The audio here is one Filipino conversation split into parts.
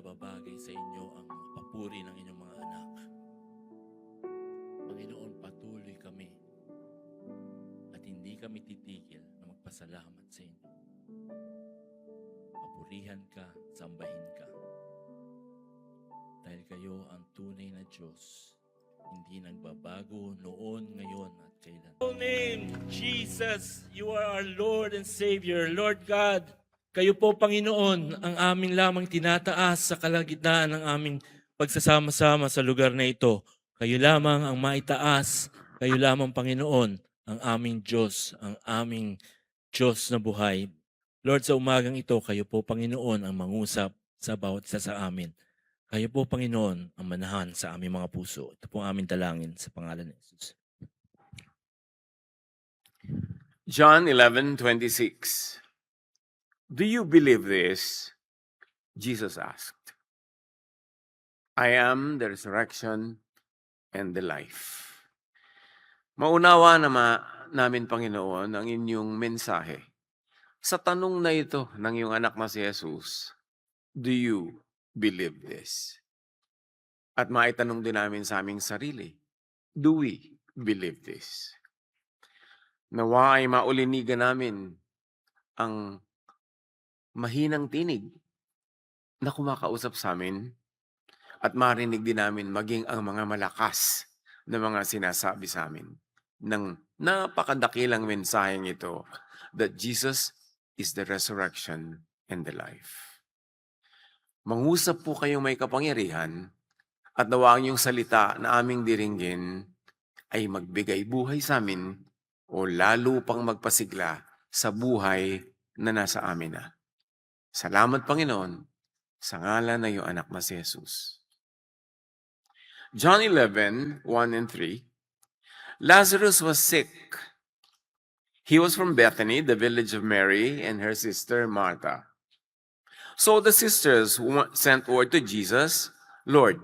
nababagay sa inyo ang mga papuri ng inyong mga anak. Panginoon, patuloy kami at hindi kami titigil na magpasalamat sa inyo. Papurihan ka, sambahin ka. Dahil kayo ang tunay na Diyos, hindi nagbabago noon, ngayon at kailan. In your name, Jesus, you are our Lord and Savior. Lord God, kayo po, Panginoon, ang aming lamang tinataas sa kalagitnaan ng aming pagsasama-sama sa lugar na ito. Kayo lamang ang maitaas, kayo lamang, Panginoon, ang aming Diyos, ang aming Diyos na buhay. Lord, sa umagang ito, kayo po, Panginoon, ang mangusap sa bawat isa sa amin. Kayo po, Panginoon, ang manahan sa aming mga puso. Ito po ang aming dalangin sa pangalan ni Jesus. John 11:26. Do you believe this? Jesus asked. I am the resurrection and the life. Maunawa namin, Panginoon, ang inyong mensahe. Sa tanong na ito ng iyong anak na si Jesus, do you believe this? At maitanong din namin sa aming sarili, do we believe this? Nawa ay maulinigan namin ang mahinang tinig na kumakausap sa amin at marinig din namin maging ang mga malakas na mga sinasabi sa amin ng napakadakilang mensaheng ito that Jesus is the resurrection and the life. Mangusap po kayong may kapangyarihan at nawa ang iyong salita na aming diringgin ay magbigay buhay sa amin o lalo pang magpasigla sa buhay na nasa amin na. Salamat, Panginoon, sa ngalan na iyong anak na si Jesus. John 11:1 and 3. Lazarus was sick. He was from Bethany, the village of Mary and her sister Martha. So the sisters sent word to Jesus, Lord,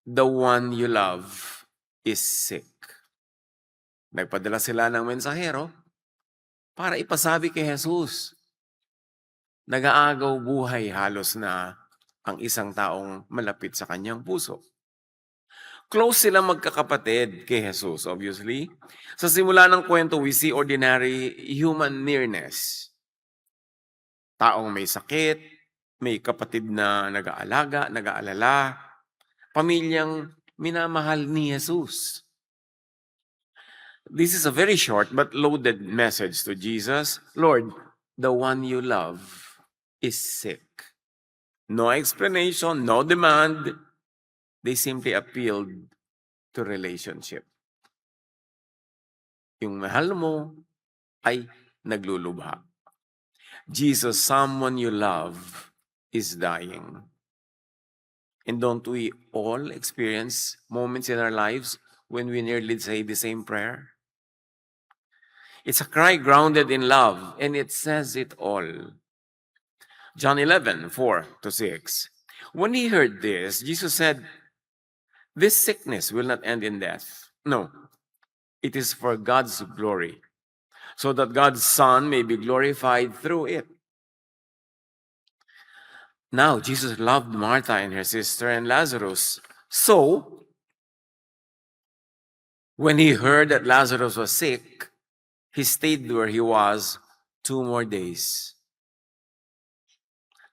the one you love is sick. Nagpadala sila ng mensahero para ipasabi kay Jesus. Nag-aagaw buhay halos na ang isang taong malapit sa kanyang puso. Close sila magkakapatid kay Jesus, obviously. Sa simula ng kwento, we see ordinary human nearness. Taong may sakit, may kapatid na nag-aalaga, nag-aalala, pamilyang minamahal ni Jesus. This is a very short but loaded message to Jesus. Lord, the one you love is sick. No explanation, no demand. They simply appealed to relationship. Yung mahal mo ay naglulubha. Jesus, someone you love is dying. And don't we all experience moments in our lives when we nearly say the same prayer? It's a cry grounded in love, and it says it all. John 11:4-6. When he heard this, Jesus said, this sickness will not end in death. No, it is for God's glory, so that God's Son may be glorified through it. Now, Jesus loved Martha and her sister and Lazarus. So, when he heard that Lazarus was sick, he stayed where he was 2 more days.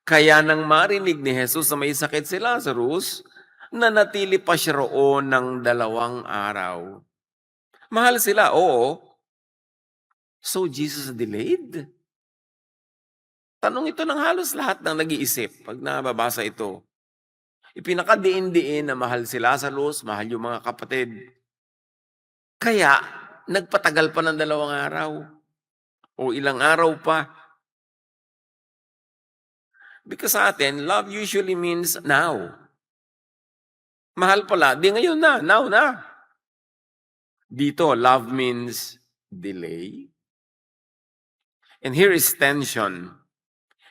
Kaya nang marinig ni Jesus na may sakit si Lazarus, nanatili pa siya roon ng 2 araw. Mahal sila, oo. So Jesus delayed? Tanong ito ng halos lahat ng nag-iisip pag nababasa ito. Ipinakadiin-diin na mahal si Lazarus, mahal yung mga kapatid. Kaya, nagpatagal pa ng 2 araw. O ilang araw pa. Because sa atin, love usually means now. Mahal pala, di ngayon na, now na. Dito, love means delay. And here is tension.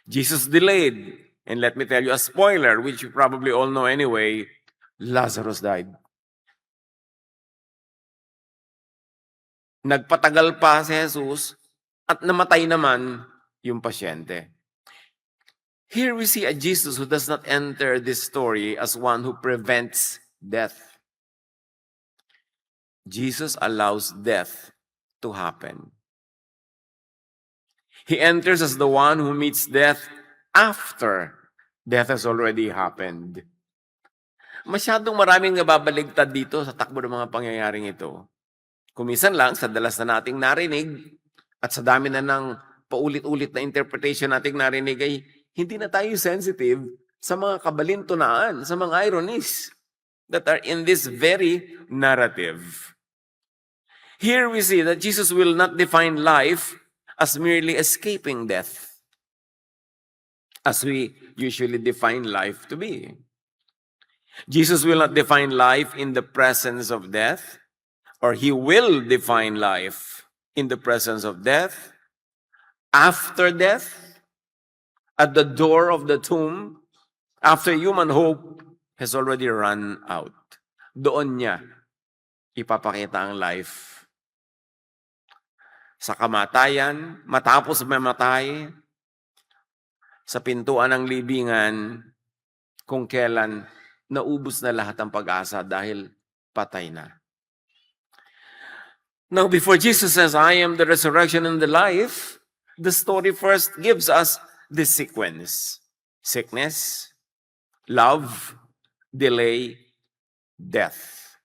Jesus delayed. And let me tell you a spoiler, which you probably all know anyway, Lazarus died. Nagpatagal pa si Jesus at namatay naman yung pasyente. Here we see a Jesus who does not enter this story as one who prevents death. Jesus allows death to happen. He enters as the one who meets death after death has already happened. Masyadong maraming nababaligtad dito sa takbo ng mga pangyayaring ito. Kumisan lang, sa dalas na nating narinig, at sa dami na ng paulit-ulit na interpretation nating narinig, ay hindi na tayo sensitive sa mga kabalintunaan, sa mga ironies that are in this very narrative. Here we see that Jesus will not define life as merely escaping death, as we usually define life to be. Jesus will not define life in the presence of death, or he will define life in the presence of death, after death, at the door of the tomb, after human hope has already run out. Doon niya ipapakita ang life. Sa kamatayan, matapos mamatay, sa pintuan ng libingan, kung kailan naubos na lahat ang pag-asa dahil patay na. Now, before Jesus says, I am the resurrection and the life, the story first gives us this sequence. Sickness, love, delay, death.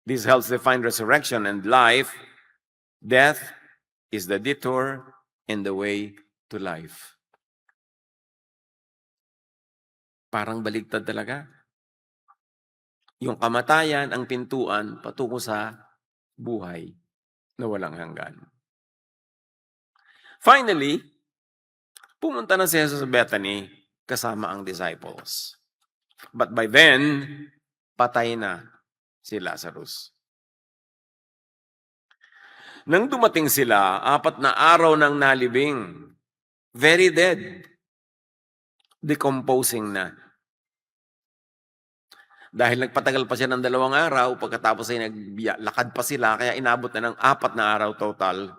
This helps define resurrection and life. Death is the detour and the way to life. Parang baligtad talaga. Yung kamatayan, ang pintuan, patungo sa buhay na walang hanggan. Finally, pumunta na si Jesus sa Bethany kasama ang disciples. But by then, patay na si Lazarus. Nang dumating sila, 4 na araw nang nalibing. Very dead. Decomposing na. Dahil nagpatagal pa siya ng 2 araw, pagkatapos ay naglakad pa sila, kaya inabot na ng 4 na araw total.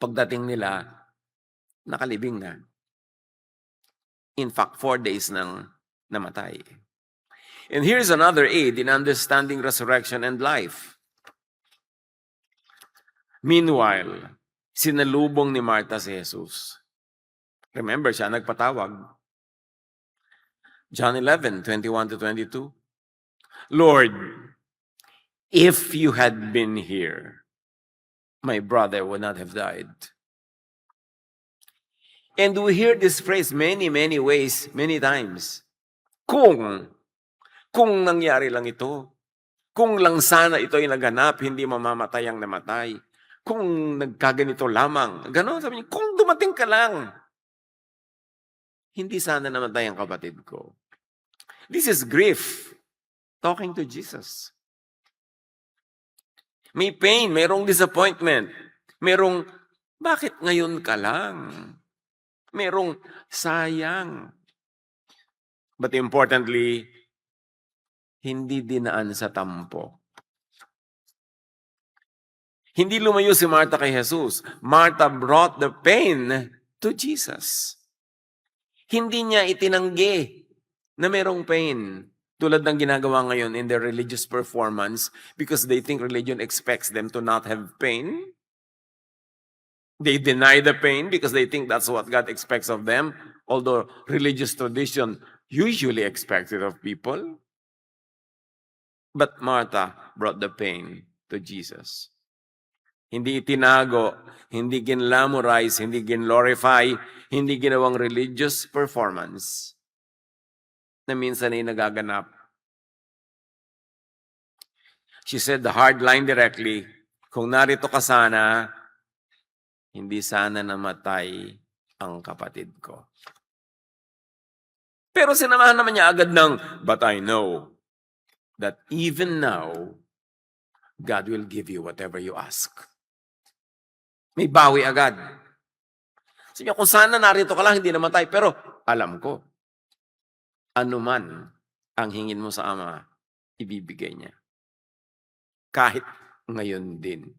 Pagdating nila, nakalibing na. In fact, 4 days nang namatay. And here's another aid in understanding resurrection and life. Meanwhile, sinalubong ni Martha si Jesus. Remember, siya nagpatawag. John 11:21-22. Lord, if you had been here, my brother would not have died. And we hear this phrase many ways, many times. Kung nangyari lang ito, kung lang sana ito ay naganap, hindi mamamatay ang namatay. Kung nagkaganito lamang, gano'n sabi niya, kung dumating ka lang, hindi sana namatay ang kapatid ko. This is grief, talking to Jesus. May pain, mayroong disappointment, mayroong, bakit ngayon ka lang? Mayroong sayang. But importantly, hindi dinaan sa tampo. Hindi lumayo si Martha kay Jesus. Martha brought the pain to Jesus. Hindi niya itinanggi na merong pain. Tulad ng ginagawa ngayon in their religious performance because they think religion expects them to not have pain. They deny the pain because they think that's what God expects of them, although religious tradition usually expects it of people. But Martha brought the pain to Jesus. Hindi itinago, hindi ginlamorize, hindi ginglorify, hindi ginawang religious performance na minsan ay nagaganap. She said the hard line directly, kung narito ka sana, hindi sana namatay ang kapatid ko. Pero sinamahan naman niya agad ng, but I know that even now, God will give you whatever you ask. May bawi agad. Sabi niya, kung sana narito ka lang, hindi namatay. Pero alam ko, anuman ang hingin mo sa Ama, ibibigay niya. Kahit ngayon din.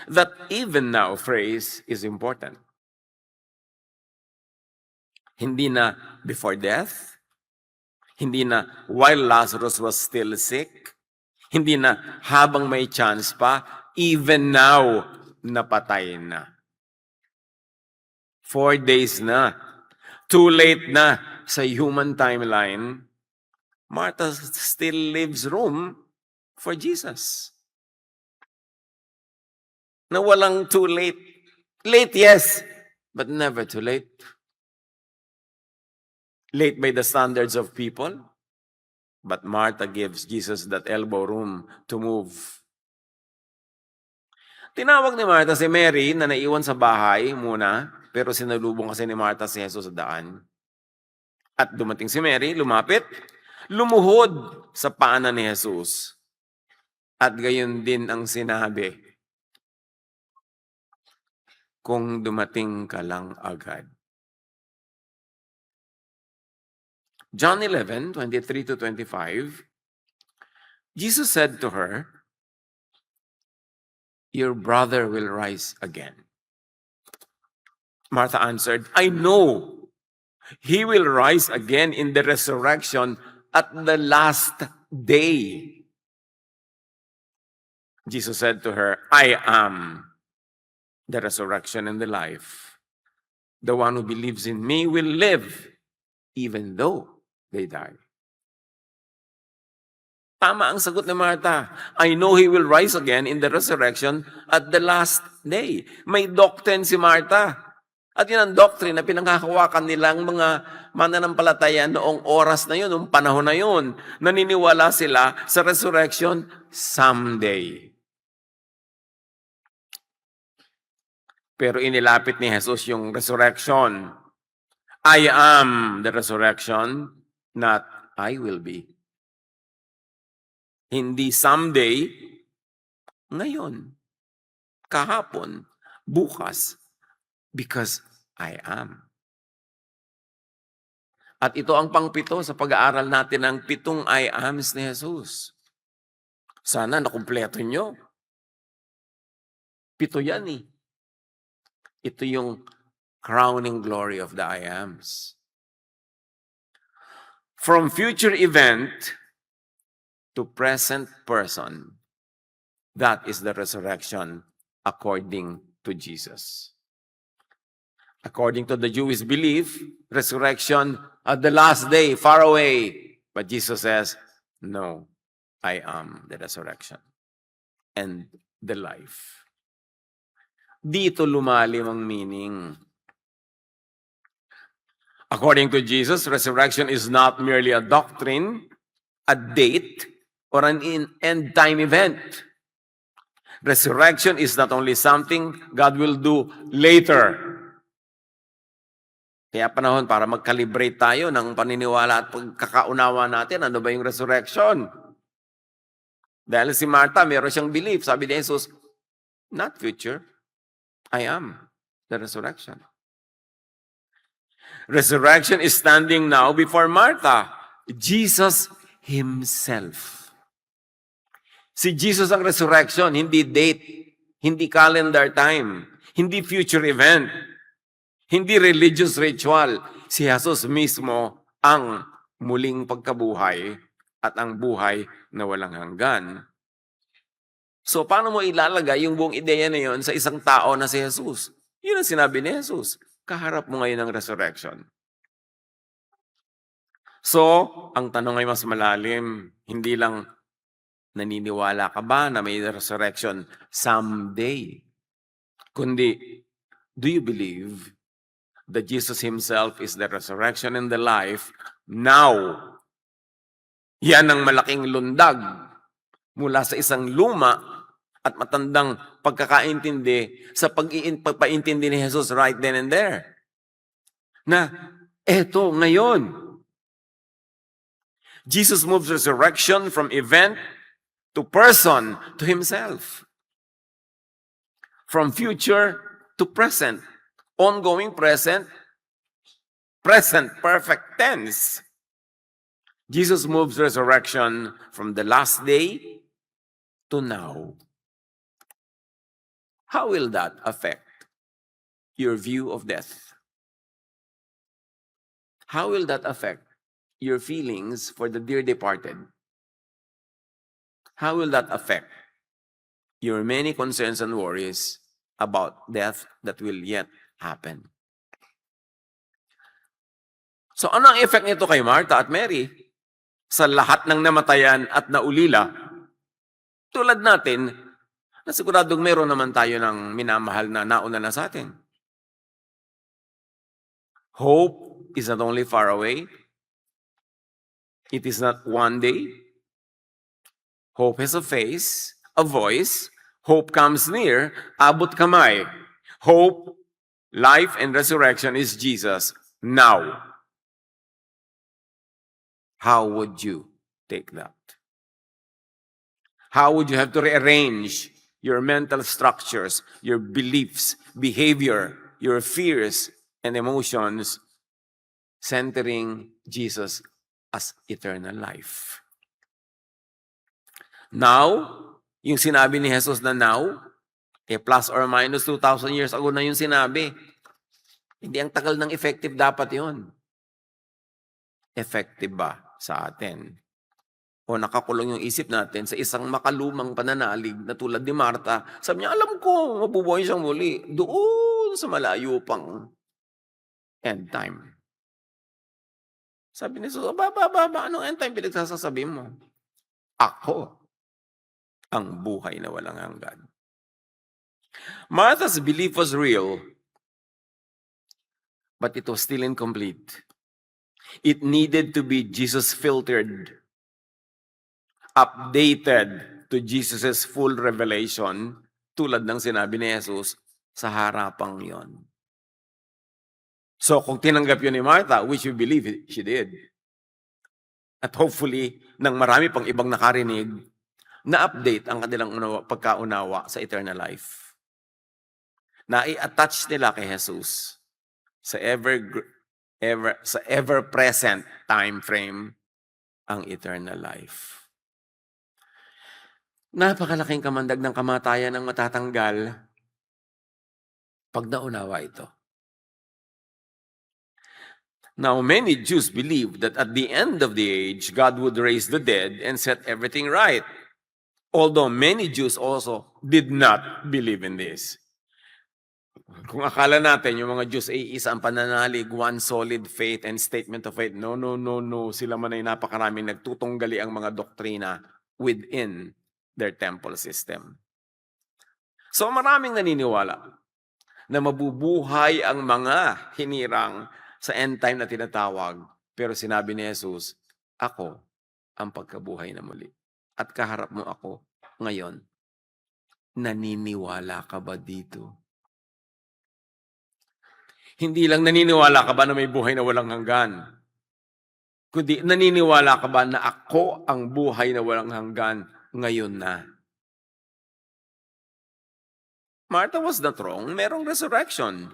That even now phrase is important. Hindi na before death, hindi na while Lazarus was still sick, hindi na habang may chance pa, even now, napatay na. 4 days na. Too late na sa human timeline. Martha still leaves room for Jesus. Na walang too late. Late, yes, but never too late. Late by the standards of people, but Martha gives Jesus that elbow room to move. Tinawag ni Martha si Mary na naiwan sa bahay muna, pero sinalubong kasi ni Martha si Jesus sa daan. At dumating si Mary, lumapit, lumuhod sa paanan ni Jesus. At gayon din ang sinabi, kung dumating ka lang agad. John 11:23-25, Jesus said to her, your brother will rise again. Martha answered, I know he will rise again in the resurrection at the last day. Jesus said to her, I am the resurrection and the life. The one who believes in me will live even though they die. Tama ang sagot ni Martha. I know he will rise again in the resurrection at the last day. May doctrine si Martha. At yun ang doctrine na pinanghahawakan nilang mga mananampalataya noong oras na yun, noong panahon na yun. Naniniwala sila sa resurrection someday. Pero inilapit ni Jesus yung resurrection. I am the resurrection, not I will be. Hindi someday, ngayon, kahapon, bukas, because I am. At ito ang pangpito sa pag-aaral natin ng 7 I ams ni Jesus. Sana nakumpleto nyo. 7 yan eh. Ito yung crowning glory of the I ams. From future event to present person, that is the resurrection according to Jesus. According to the Jewish belief, resurrection at the last day, far away. But Jesus says, no, I am the resurrection and the life. Dito lumalim ang meaning. According to Jesus, resurrection is not merely a doctrine, a date, or an end time event. Resurrection is not only something God will do later. Kaya panahon para mag-calibrate tayo ng paniniwala at pagkakaunawa natin, ano ba yung resurrection? Dahil si Martha, meron siyang belief. Sabi ni Jesus, not future, I am the resurrection. Resurrection is standing now before Martha, Jesus Himself. Si Jesus ang resurrection, hindi date, hindi calendar time, hindi future event, hindi religious ritual. Si Jesus mismo ang muling pagkabuhay at ang buhay na walang hanggan. So, paano mo ilalagay yung buong ideya na yun sa isang tao na si Jesus? Yun ang sinabi ni Jesus. Kaharap mo ngayon ang resurrection. So, ang tanong ay mas malalim. Hindi lang naniniwala ka ba na may resurrection someday? Kundi, do you believe that Jesus Himself is the resurrection and the life now? Yan ang malaking lundag mula sa isang luma at matandang pagkakaintindi sa pagpaintindi ni Jesus right then and there. Na, eto, ngayon. Jesus moves resurrection from event to person, to Himself. From future to present. Ongoing present, perfect tense. Jesus moves resurrection from the last day to now. How will that affect your view of death? how will that affect your feelings for the dear departed? How will that affect your many concerns and worries about death that will yet happen? So ano ang effect nito kay Martha at Mary? Sa lahat ng namatayan at naulila, tulad natin, na siguradong meron naman tayo ng minamahal na nauna na sa atin. Hope is not only far away, it is not one day. Hope has a face, a voice. Hope comes near, abot kamay. Hope, life, and resurrection is Jesus now. How would you take that? How would you have to rearrange your mental structures, your beliefs, behavior, your fears, and emotions, centering Jesus as eternal life? Now, yung sinabi ni Jesus na now, plus or minus 2,000 years ago na yung sinabi. Hindi ang tagal ng effective dapat yon. Effective ba sa atin? O nakakulong yung isip natin sa isang makalumang pananalig na tulad ni Martha. Sabi niya, alam ko, mabubuhay siyang muli. Doon sa malayo pang end time. Sabi ni Jesus, anong end time pinagsasasabi mo? Ako ang buhay na walang hanggan. Martha's belief was real, but it was still incomplete. It needed to be Jesus-filtered, updated to Jesus' full revelation, tulad ng sinabi ni Jesus sa harapang yon. So kung tinanggap yun ni Martha, which we believe she did, at hopefully, nang marami pang ibang nakarinig, na-update ang kanilang pagkaunawa sa eternal life. Na i-attach nila kay Jesus sa ever-present time frame ang eternal life. Napakalaking kamandag ng kamatayan ang matatanggal pag naunawa ito. Now, many Jews believed that at the end of the age, God would raise the dead and set everything right. Although many Jews also did not believe in this. Kung akala natin yung mga Jews ay isang pananalig, one solid faith and statement of faith, no. Sila man ay napakaraming nagtutunggali ang mga doktrina within their temple system. So maraming naniniwala na mabubuhay ang mga hinirang sa end time na tinatawag. Pero sinabi ni Jesus, ako ang pagkabuhay na muli. At kaharap mo ako ngayon. Naniniwala ka ba dito? Hindi lang naniniwala ka ba na may buhay na walang hanggan? Kundi naniniwala ka ba na ako ang buhay na walang hanggan ngayon na? Martha was not wrong. Merong resurrection.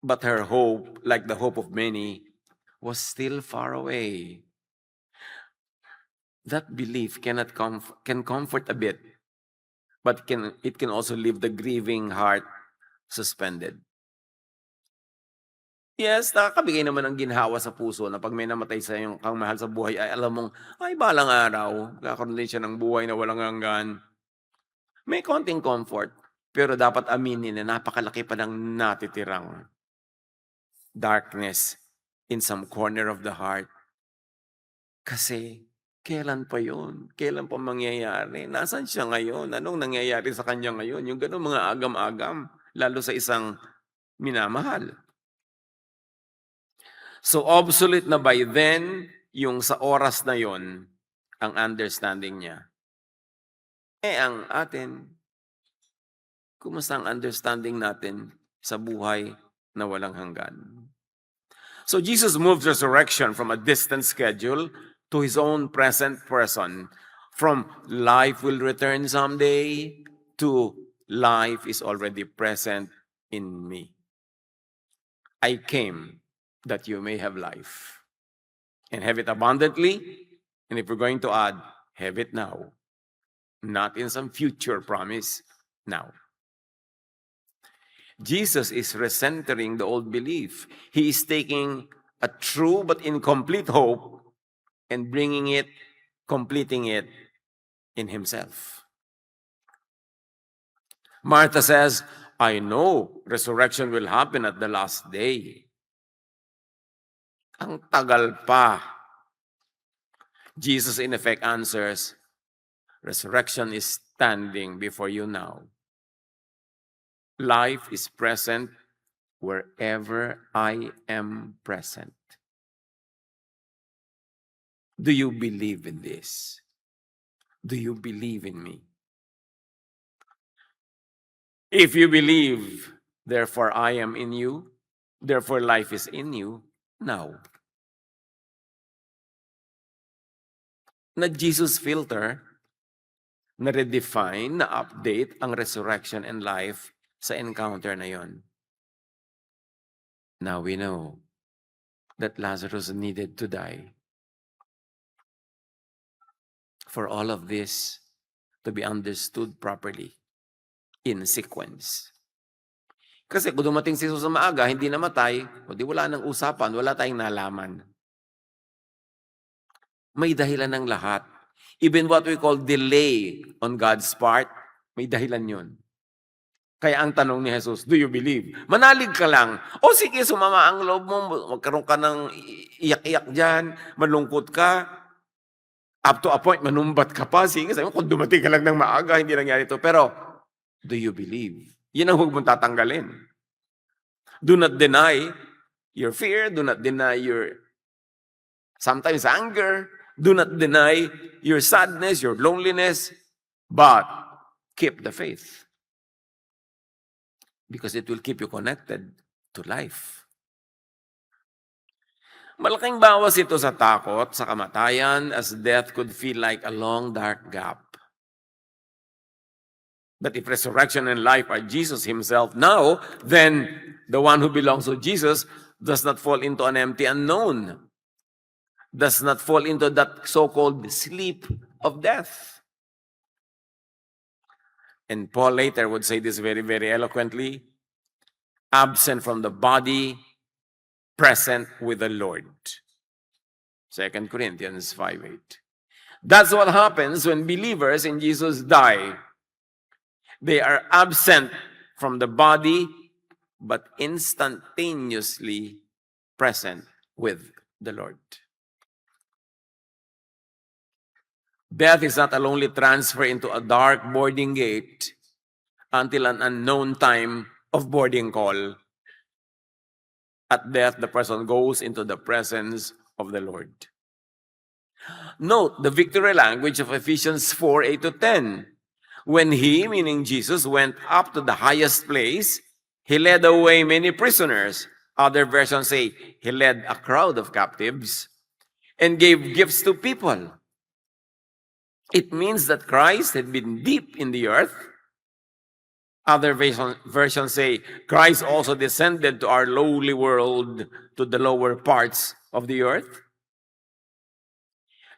But her hope, like the hope of many, was still far away. That belief can comfort a bit, but it can also leave the grieving heart suspended. Yes, nakakabigay naman ng ginhawa sa puso na pag may namatay sa iyong kang mahal sa buhay, ay alam mong, ay balang araw, kakaroon din siya ng buhay na walang hanggan. May konting comfort, pero dapat aminin na napakalaki pa ng natitirang darkness in some corner of the heart. Kasi, kailan pa yun? Kailan pa mangyayari? Nasaan siya ngayon? Anong nangyayari sa kanya ngayon? Yung ganun mga agam-agam, lalo sa isang minamahal. So obsolete na by then, yung sa oras na yon, ang understanding niya. Ang atin, kumusta ang understanding natin sa buhay na walang hanggan? So Jesus moves resurrection from a distant schedule to his own present person. From life will return someday to life is already present in me. I came that you may have life and have it abundantly. And if we're going to add, have it now, not in some future promise, now. Jesus is recentering the old belief. He is taking a true but incomplete hope, and completing it in himself. Martha says, I know resurrection will happen at the last day. Ang tagal pa. Jesus in effect answers, resurrection is standing before you now. Life is present wherever I am present. Do you believe in this? Do you believe in me? If you believe, therefore I am in you, therefore life is in you now. Na-Jesus filter, na-redefine, na-update ang resurrection and life sa encounter na yon. Now we know that Lazarus needed to die for all of this to be understood properly in sequence. Kasi kung dumating si Jesus sa maaga, hindi namatay, o di wala nang usapan, wala tayong nalaman. May dahilan ng lahat. Even what we call delay on God's part, may dahilan yun. Kaya ang tanong ni Jesus, do you believe? Manalig ka lang. O sige, sumama ang loob mo, magkaroon ka ng iyak-iyak dyan, malungkot ka, up to a point, manumbat ka pa. Sige, sabi mo, kung dumating ka lang ng maaga, hindi nangyari ito. Pero, do you believe? Yan ang huwag mong tatanggalin. Do not deny your fear. Do not deny your sometimes anger. Do not deny your sadness, your loneliness. But keep the faith. Because it will keep you connected to life. Malaking bawas ito sa takot, sa kamatayan, as death could feel like a long dark gap. But if resurrection and life are Jesus himself now, then the one who belongs to Jesus does not fall into an empty unknown, does not fall into that so-called sleep of death. And Paul later would say this very, very eloquently, absent from the body, present with the Lord. 2 Corinthians 5:8. That's what happens when believers in Jesus die. They are absent from the body, but instantaneously present with the Lord. Death is not a lonely transfer into a dark boarding gate until an unknown time of boarding call. At death, the person goes into the presence of the Lord. Note the victory language of Ephesians 4:8-10. When he, meaning Jesus, went up to the highest place, he led away many prisoners. Other versions say he led a crowd of captives and gave gifts to people. It means that Christ had been deep in the earth. Other versions say Christ also descended to our lowly world, to the lower parts of the earth.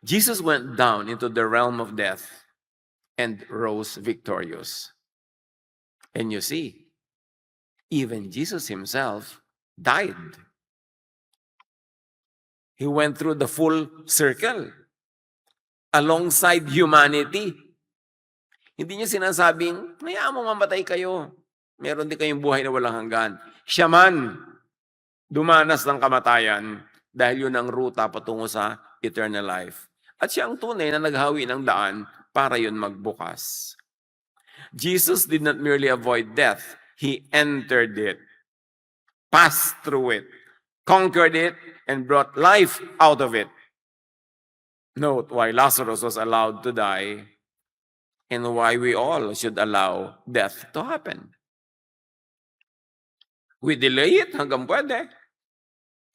Jesus went down into the realm of death and rose victorious. And you see, even Jesus himself died. He went through the full circle alongside humanity. Hindi niya sinasabing, hayaan mo mamatay kayo. Meron din kayong buhay na walang hanggan. Siya man dumanas ng kamatayan dahil yun ang ruta patungo sa eternal life. At siya ang tunay na naghawi ng daan para yun magbukas. Jesus did not merely avoid death. He entered it, passed through it, conquered it, and brought life out of it. Note why Lazarus was allowed to die and why we all should allow death to happen. We delay it hanggang pwede.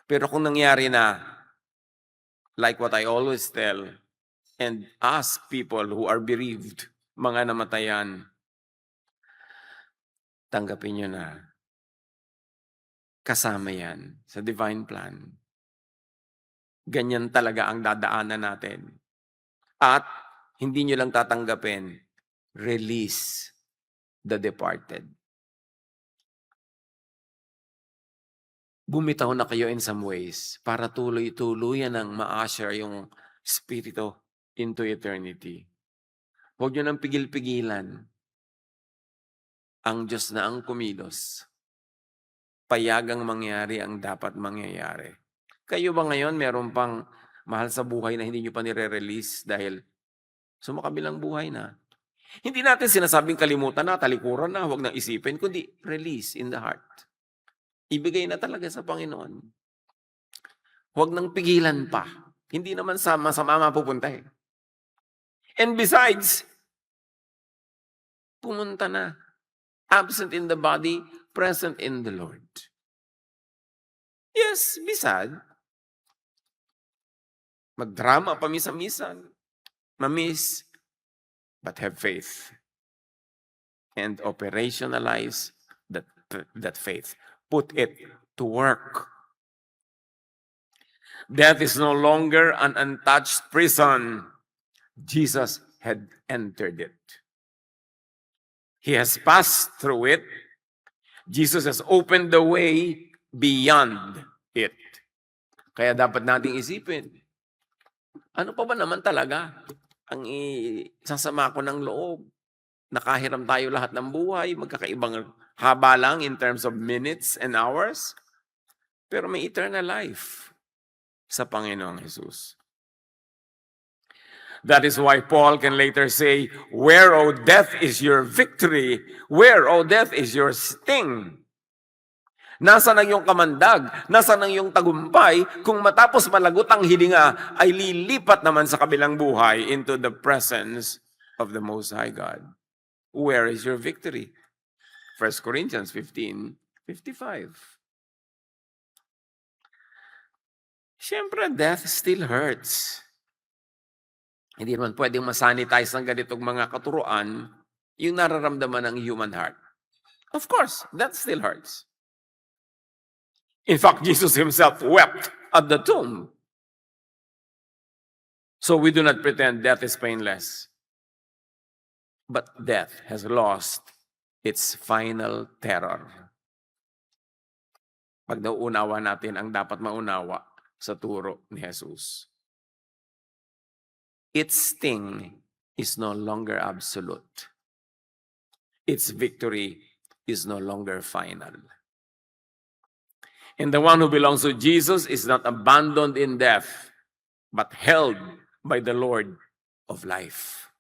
Pero kung nangyari na, like what I always tell and ask people who are bereaved, mga namatayan, tanggapin nyo na. Kasama yan sa divine plan. Ganyan talaga ang dadaanan natin. At hindi nyo lang tatanggapin, release the departed. bumitaw na kayo in some ways para tuloy-tuluyan ng ma-usher yung Espiritu into eternity. Huwag nyo nang pigil-pigilan ang Diyos na ang kumilos. Payagang mangyari ang dapat mangyayari. Kayo ba ngayon meron pang mahal sa buhay na hindi nyo pa nire-release dahil sumakabilang buhay na? Hindi natin sinasabing kalimutan na, talikuran na, huwag nang isipin, kundi release in the heart. Ibigay na talaga sa Panginoon. Huwag nang pigilan pa. Hindi naman sa masama mapupunta eh. And besides, pumunta na. Absent in the body, present in the Lord. Yes, be sad. Magdrama pamisa-misan. Mamiss. But have faith. And operationalize that faith. Put it to work. Death is no longer an untouched prison. Jesus had entered it. He has passed through it. Jesus has opened the way beyond it. Kaya dapat nating isipin, ano pa ba naman talaga ang isasama ko ng loob? Nakahiram tayo lahat ng buhay, magkakaibang haba lang in terms of minutes and hours, pero may eternal life sa Panginoong Jesus. That is why Paul can later say, "Where, O death, is your victory? Where, O death, is your sting?" Nasaan ang iyong kamandag? Nasaan ang iyong tagumpay kung matapos malagot ang hilinga ay lilipat naman sa kabilang buhay into the presence of the Most High God? Where is your victory? 1 Corinthians 15:55. Siyempre, death still hurts. Hindi naman pwedeng masanitize ng ganitong mga katuruan yung nararamdaman ng human heart. Of course, that still hurts. In fact, Jesus himself wept at the tomb. So we do not pretend death is painless. But death has lost its final terror. Pag nauunawa natin ang dapat maunawa sa turo ni Jesus. Its sting is no longer absolute. Its victory is no longer final. And the one who belongs to Jesus is not abandoned in death, but held by the Lord of life.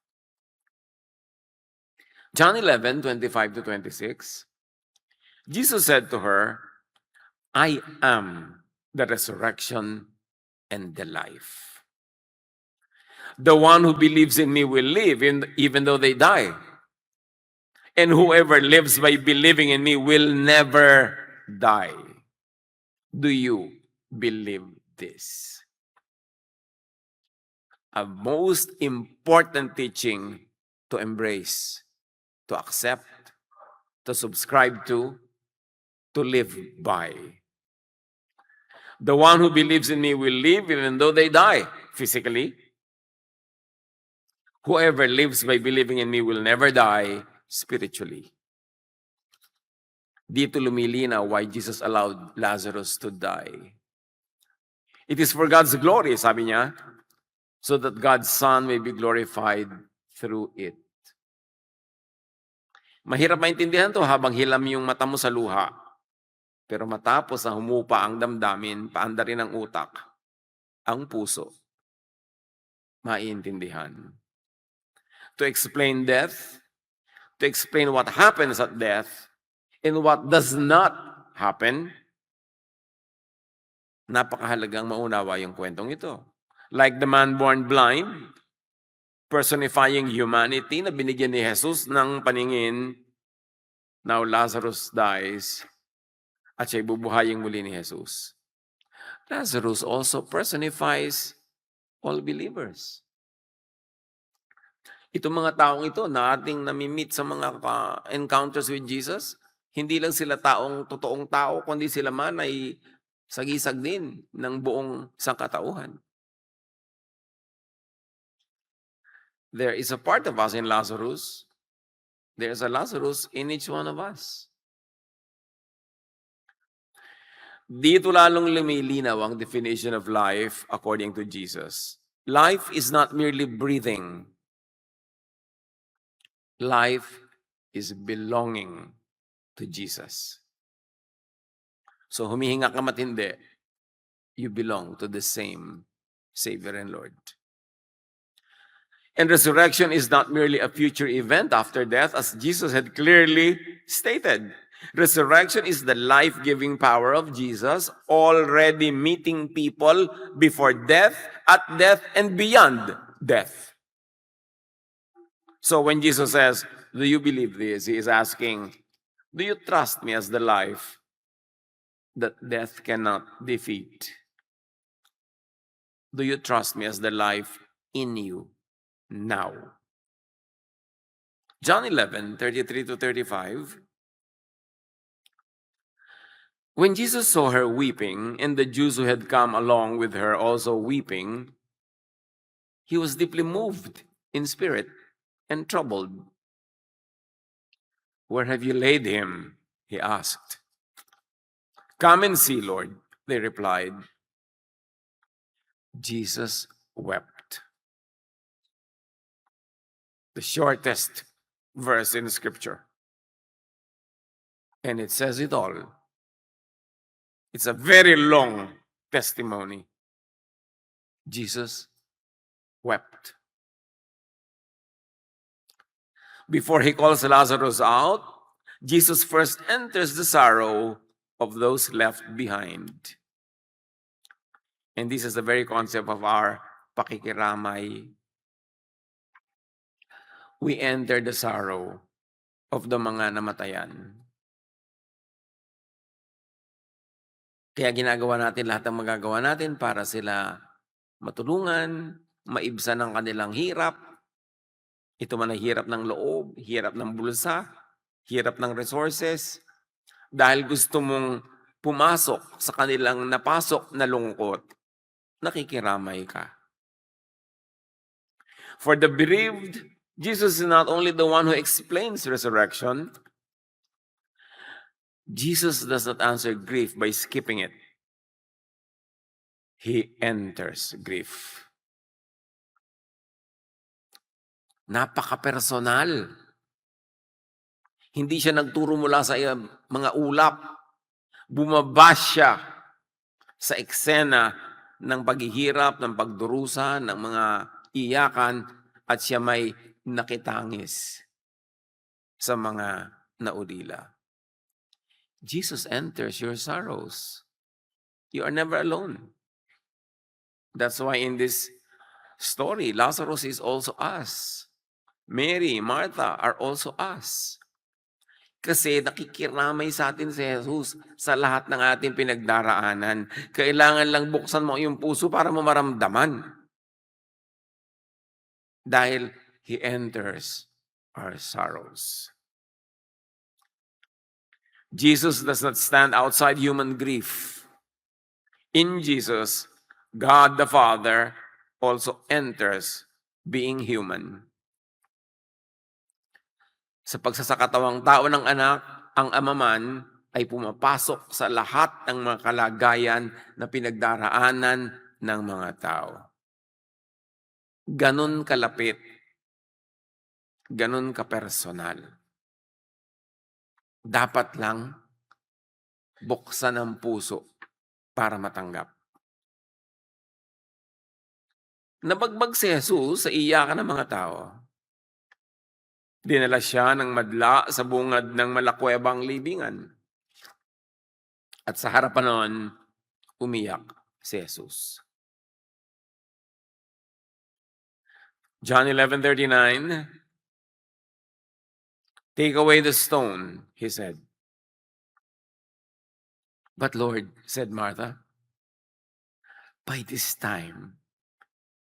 John 11:25-26, Jesus said to her, "I am the resurrection and the life. The one who believes in me will live even though they die. And whoever lives by believing in me will never die." Do you believe this? A most important teaching to embrace, to accept, to subscribe to live by. The one who believes in me will live even though they die physically. Whoever lives by believing in me will never die spiritually. Dito lumilinaw why Jesus allowed Lazarus to die. It is for God's glory, sabi niya, so that God's Son may be glorified through it. Mahirap maintindihan to habang hilam yung mata mo sa luha. Pero matapos na humupa ang damdamin, paanda rin ang utak, ang puso, maiintindihan. To explain death, to explain what happens at death, and what does not happen, napakahalagang maunawa yung kwentong ito. Like the man born blind, personifying humanity na binigyan ni Jesus ng paningin, now Lazarus dies, at siya'y bubuhayin muli ni Jesus. Lazarus also personifies all believers. Itong mga taong ito na ating namimit sa mga encounters with Jesus, hindi lang sila totoong tao, kundi sila man ay sagisag din ng buong sangkatauhan. There is a part of us in Lazarus. There is a Lazarus in each one of us. Dito lalong lumilinaw ang definition of life according to Jesus. Life is not merely breathing. Life is belonging to Jesus. So humihinga ka matindi, you belong to the same Savior and Lord. And resurrection is not merely a future event after death, as Jesus had clearly stated. Resurrection is the life-giving power of Jesus already meeting people before death, at death, and beyond death. So when Jesus says, do you believe this? He is asking, do you trust me as the life that death cannot defeat? Do you trust me as the life in you now? John 11:33-35. When Jesus saw her weeping, and the Jews who had come along with her also weeping, he was deeply moved in spirit and troubled. Where have you laid him? He asked. Come and see, Lord, they replied. Jesus wept. The shortest verse in Scripture. And it says it all. It's a very long testimony. Jesus wept. Before he calls Lazarus out, Jesus first enters the sorrow of those left behind. And this is the very concept of our pakikiramay. We enter the sorrow of the mga namatayan. Kaya ginagawa natin lahat ng magagawa natin para sila matulungan, maibsan ang kanilang hirap. Ito man ay hirap ng loob, hirap ng bulsa, hirap ng resources. Dahil gusto mong pumasok sa kanilang napasok na lungkot, nakikiramay ka. For the bereaved, Jesus is not only the one who explains resurrection. Jesus does not answer grief by skipping it. He enters grief. Napaka-personal. Hindi siya nagturo mula sa mga ulap. Bumaba siya sa eksena ng paghihirap, ng pagdurusa, ng mga iyakan, at siya may nakitangis sa mga naudila. Jesus enters your sorrows. You are never alone. That's why in this story, Lazarus is also us. Mary, Martha are also us. Kasi nakikiramay sa atin si Jesus sa lahat ng ating pinagdaraanan. Kailangan lang buksan mo yung puso para mo maramdaman. Dahil He enters our sorrows. Jesus does not stand outside human grief. In Jesus, God the Father also enters being human. Sa pagsasakatawang tao ng anak, ang Ama man ay pumapasok sa lahat ng mga kalagayan na pinagdaraanan ng mga tao. Ganon kalapit, ganon kapersonal. Dapat lang buksan ang puso para matanggap. Nabagbag si Jesus sa iyakan ng mga tao. Dinala siya ng madla sa bungad ng malakwebang libingan. At sa harapan noon, umiyak si Jesus. John 11:39, take away the stone, he said. But Lord, said Martha, by this time,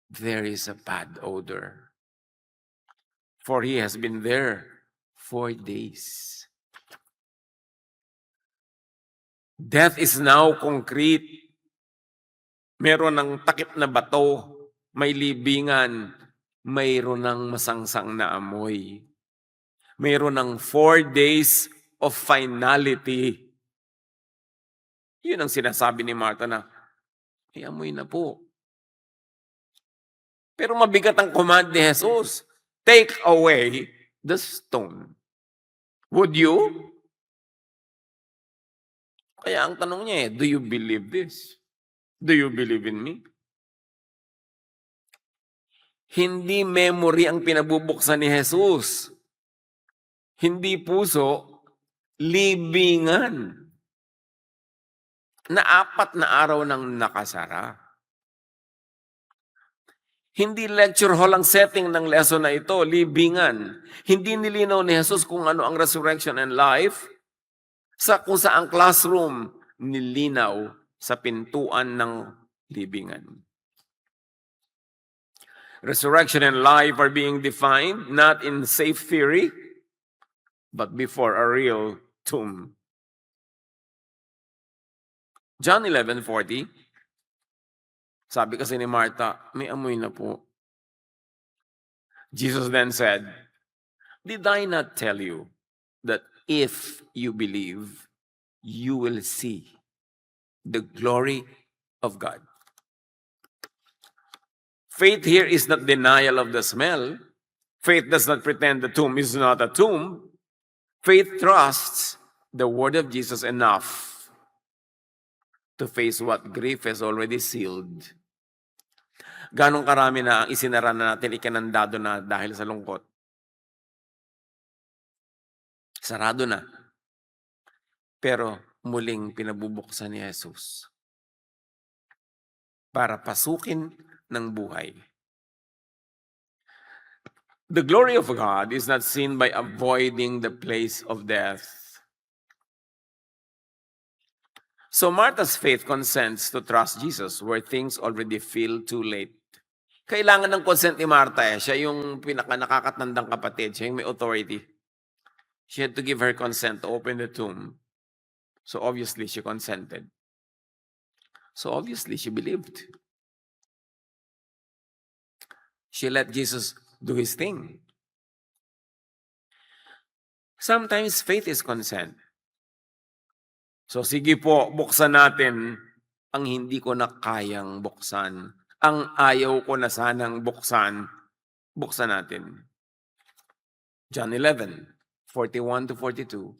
there is a bad odor, for he has been there 4 days. Death is now concrete. Meron ng takip na bato, may libingan, mayroon ng masangsang na amoy. Mayroon ng 4 days of finality. Yun ang sinasabi ni Martha na, may amoy na po. Pero mabigat ang command ni Jesus. Take away the stone. Would you? Kaya ang tanong niya do you believe this? Do you believe in me? Hindi memory ang pinabubuksan ni Jesus. Hindi puso, libingan. Na 4 na araw nang nakasara. Hindi lecture hall ang setting ng lesson na ito, libingan. Hindi nilinaw ni Jesus kung ano ang resurrection and life. Kung saang classroom, nilinaw sa pintuan ng libingan. Resurrection and life are being defined not in safe theory, but before a real tomb. John 11:40, sabi kasi ni Martha, may amoy na po. Jesus then said, did I not tell you that if you believe, you will see the glory of God? Faith here is not denial of the smell. Faith does not pretend the tomb is not a tomb. Faith trusts the word of Jesus enough to face what grief has already sealed. Ganong karami na ang isinara na natin, ikinandado na dahil sa lungkot. Sarado na. Pero muling pinabubuksan ni Jesus para pasukin ng buhay. The glory of God is not seen by avoiding the place of death. So Martha's faith consents to trust Jesus where things already feel too late. Kailangan ng consent ni Martha Siya yung pinaka-nakakatandang kapatid. Siya yung may authority. She had to give her consent to open the tomb. So obviously, she consented. So obviously, she believed. She let Jesus do his thing. Sometimes faith is consent. So sige po, buksan natin ang hindi ko na kayang buksan. Ang ayaw ko na sanang buksan, buksan natin. John 11:41-42.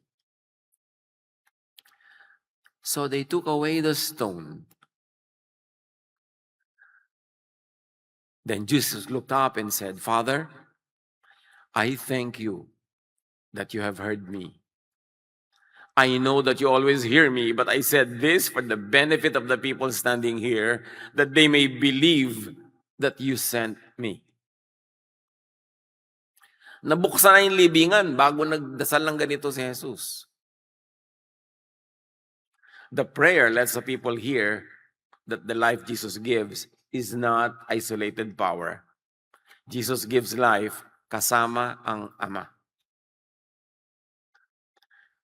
So they took away the stone. Then Jesus looked up and said, Father, I thank you that you have heard me. I know that you always hear me, but I said this for the benefit of the people standing here, that they may believe that you sent me. Nabuksan na yung libingan bago nagdasal ng ganito si Jesus. The prayer lets the people hear that the life Jesus gives is not isolated power. Jesus gives life kasama ang Ama.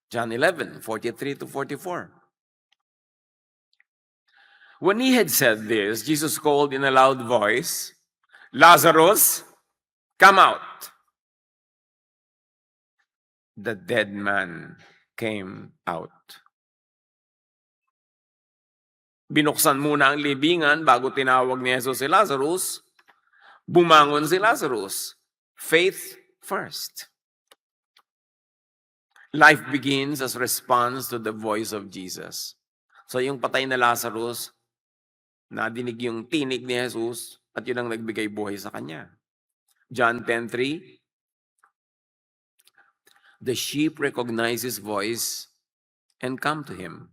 John 11:43-44. When he had said this, Jesus called in a loud voice, Lazarus, come out. The dead man came out. Binuksan muna ang libingan bago tinawag ni Jesus si Lazarus. Bumangon si Lazarus. Faith first. Life begins as response to the voice of Jesus. So yung patay na Lazarus, nadinig yung tinig ni Jesus at yun ang nagbigay buhay sa kanya. John 10:3. The sheep recognize his voice and come to him.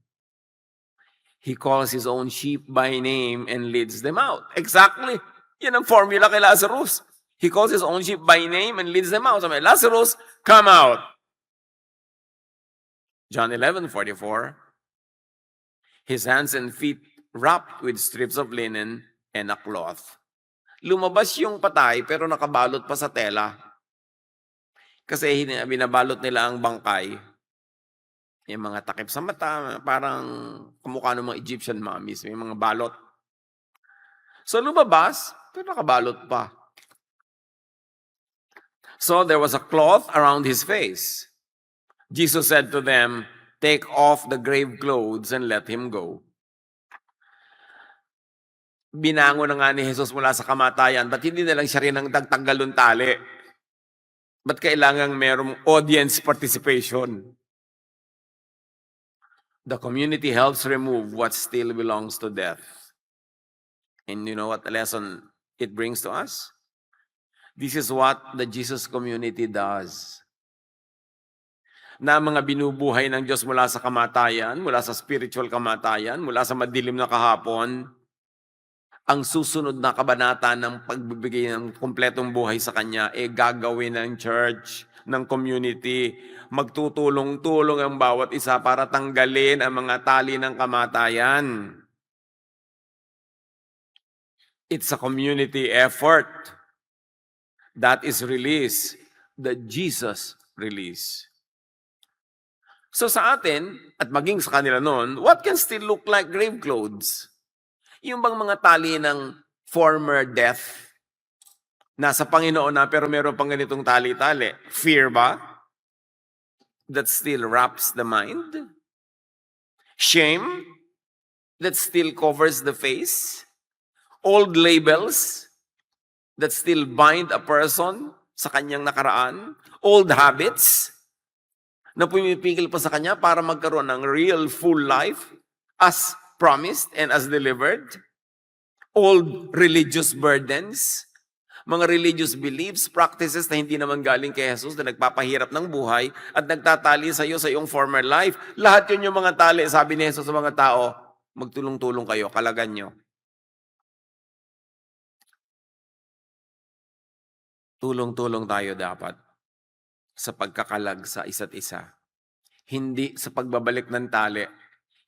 He calls his own sheep by name and leads them out. Exactly. Yan ang formula kay Lazarus. He calls his own sheep by name and leads them out. Sabi, Lazarus, come out. John 11:44. His hands and feet wrapped with strips of linen and a cloth. Lumabas yung patay pero nakabalot pa sa tela. Kasi binabalot nila ang bangkay. Yung mga takip sa mata, parang kamukha ng mga Egyptian mummies. May mga balot. So lumabas, pero nakabalot pa. So there was a cloth around his face. Jesus said to them, Take off the grave clothes and let him go. Binangon na nga ni Jesus mula sa kamatayan, ba't hindi na lang siya rin ang tagtanggal ng tali? Ba't kailangang merong audience participation? The community helps remove what still belongs to death. And you know what the lesson it brings to us? This is what the Jesus community does. Na mga binubuhay ng Diyos mula sa kamatayan, mula sa spiritual kamatayan, mula sa madilim na kahapon, ang susunod na kabanata ng pagbibigay ng kumpletong buhay sa Kanya, gagawin ng church, ng community. Magtutulong-tulong ang bawat isa para tanggalin ang mga tali ng kamatayan. It's a community effort that is release, the Jesus release. So sa atin, at maging sa kanila noon, what can still look like grave clothes? Yung bang mga tali ng former death, nasa Panginoon na pero meron pang ganitong tali-tali. Fear ba? That still wraps the mind? Shame? That still covers the face? Old labels? That still bind a person sa kanyang nakaraan? Old habits? Na pumipigil pa sa kanya para magkaroon ng real full life as promised and as delivered? Old religious burdens? Mga religious beliefs, practices na hindi naman galing kay Jesus na nagpapahirap ng buhay at nagtatali sa iyo sa iyong former life. Lahat yun yung mga tali, sabi ni Jesus sa mga tao, magtulong-tulong kayo, kalagan nyo. Tulong-tulong tayo dapat sa pagkakalag sa isa't isa. Hindi sa pagbabalik ng tali.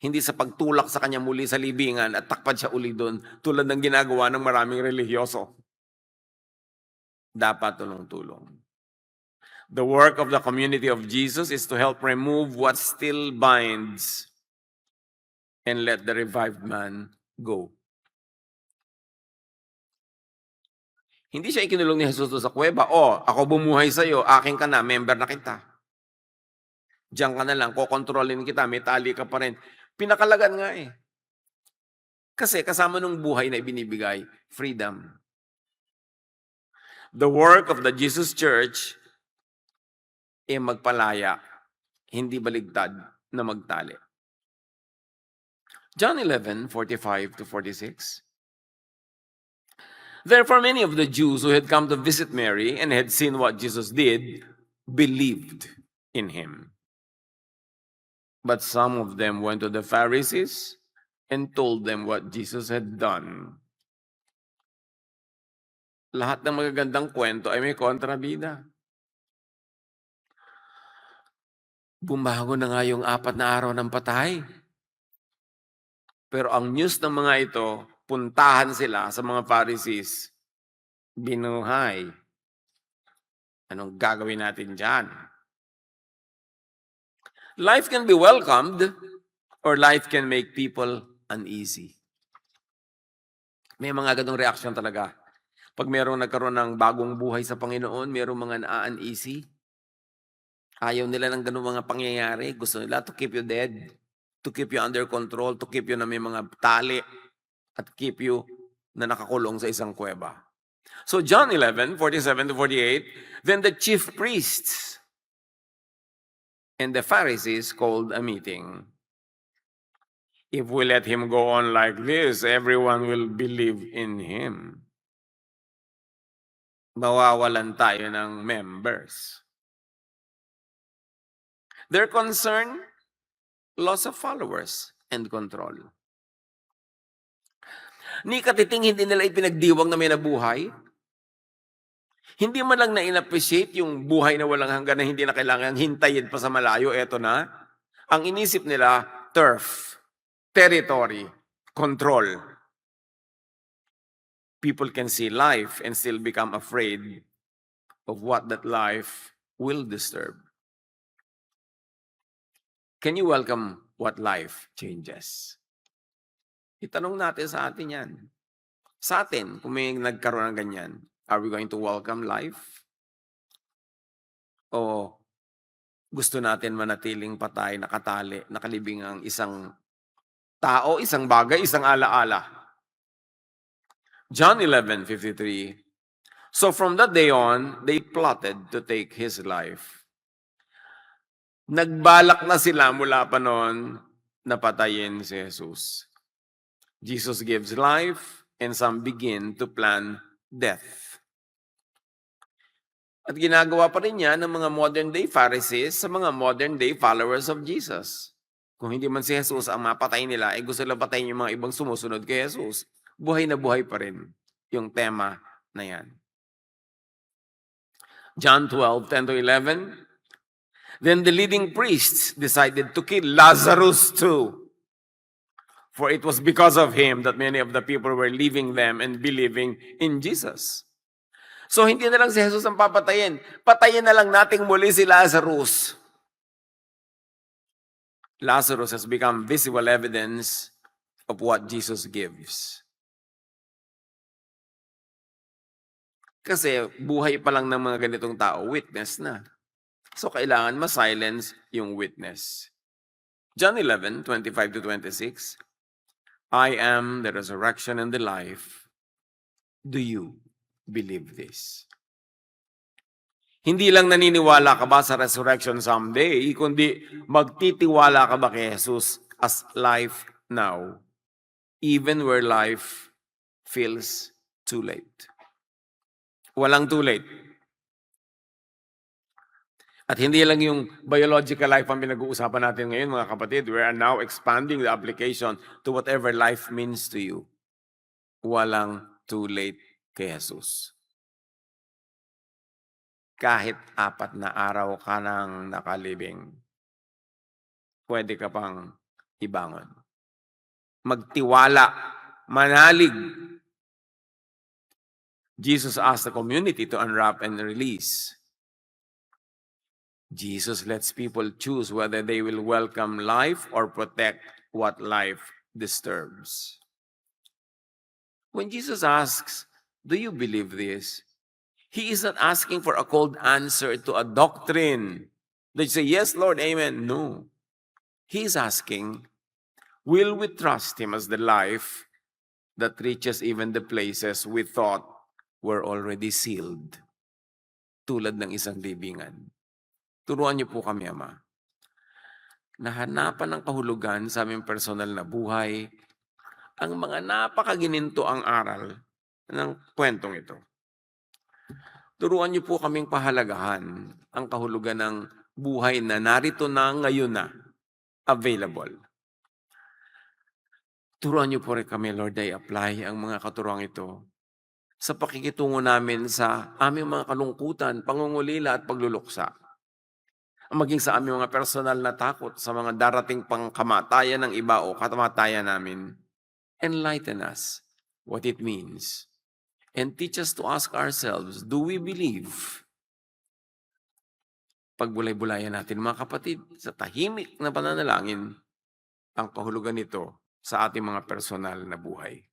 Hindi sa pagtulak sa kanya muli sa libingan at takpan siya uli doon tulad ng ginagawa ng maraming relihiyoso. Dapat tulong-tulong. The work of the community of Jesus is to help remove what still binds and let the revived man go. Hindi siya ikinulong ni Jesus sa kuweba, ako bumuhay sa iyo, akin ka na, member na kita. Diyan ka na lang, kokontrolin kita, may tali ka pa rin. Pinakalagan nga eh. Kasi kasama nung buhay na ibinibigay, freedom. The work of the Jesus Church magpalaya, hindi baligtad na magtali. John 11:45-46. Therefore, many of the Jews who had come to visit Mary and had seen what Jesus did, believed in him. But some of them went to the Pharisees and told them what Jesus had done. Lahat ng magagandang kwento ay may kontrabida. Bumago na nga yung 4 na araw ng patay. Pero ang news ng mga ito, puntahan sila sa mga Pharisees. Binuhay. Anong gagawin natin dyan? Life can be welcomed or life can make people uneasy. May mga ganong reaksyon talaga. Pag mayroong nagkaroon ng bagong buhay sa Panginoon, mayroong mga na-uneasy. Ayaw nila ng ganung mga pangyayari. Gusto nila to keep you dead, to keep you under control, to keep you na may mga tali, at keep you na nakakulong sa isang kuweba. So John 11:47-48, then the chief priests and the Pharisees called a meeting. If we let him go on like this, everyone will believe in him. Mawawalan tayo ng members. Their concern, loss of followers and control. Ni katiting hindi nila ipinagdiwang na may nabuhay. Hindi man lang na-inappreciate yung buhay na walang hanggan na hindi na kailangan hintayin pa sa malayo, eto na. Ang inisip nila, turf, territory, control. People can see life and still become afraid of what that life will disturb. Can you welcome what life changes? Itanong natin sa atin yan. Sa atin, kung may nagkaroon ng ganyan, are we going to welcome life? O Gusto natin manatiling patay, nakatali, nakalibing ang isang tao, isang bagay, isang alaala. John 11:53. So from that day on, they plotted to take his life. Nagbalak na sila mula pa noon na patayin si Jesus. Jesus gives life and some begin to plan death. At ginagawa pa rin yan ng mga modern day Pharisees sa mga modern day followers of Jesus. Kung hindi man si Jesus ang mapatay nila, gusto nila patayin yung mga ibang sumusunod kay Jesus. Buhay na buhay pa rin yung tema na yan. John 12:10-11. Then the leading priests decided to kill Lazarus too. For it was because of him that many of the people were leaving them and believing in Jesus. So hindi na lang si Jesus ang papatayin. Patayin na lang nating muli si Lazarus. Lazarus has become visible evidence of what Jesus gives. Kasi buhay pa lang ng mga ganitong tao, witness na. So kailangan ma-silence yung witness. John 11:25-26. I am the resurrection and the life. Do you believe this? Hindi lang naniniwala ka ba sa resurrection someday, kundi magtitiwala ka ba kay Jesus as life now, even where life feels too late. Walang too late. At hindi lang yung biological life ang pinag-uusapan natin ngayon, mga kapatid. We are now expanding the application to whatever life means to you. Walang too late kay Jesus. Kahit 4 na araw ka nang nakalibing, pwede ka pang ibangon. Magtiwala, manalig. Jesus asked the community to unwrap and release. Jesus lets people choose whether they will welcome life or protect what life disturbs. When Jesus asks, do you believe this? He is not asking for a cold answer to a doctrine. They say, yes, Lord, amen. No. He is asking, will we trust Him as the life that reaches even the places we thought were already sealed? Tulad ng isang libingan. Turuan niyo po kami, Ama, na hanapan ng kahulugan sa aming personal na buhay ang mga napakagininto ang aral ng kwentong ito. Turuan niyo po kaming pahalagahan ang kahulugan ng buhay na narito na ngayon na available. Turuan niyo po rin kami, Lord, ay apply ang mga katuruan ito sa pakikitungo namin sa aming mga kalungkutan, pangungulila at pagluluksa. Maging sa aming mga personal na takot sa mga darating pang kamatayan ng iba o kamatayan namin. Enlighten us what it means. And teach us to ask ourselves, do we believe? Pagbulay-bulayan natin, mga kapatid, sa tahimik na pananalangin, ang kahulugan nito sa ating mga personal na buhay.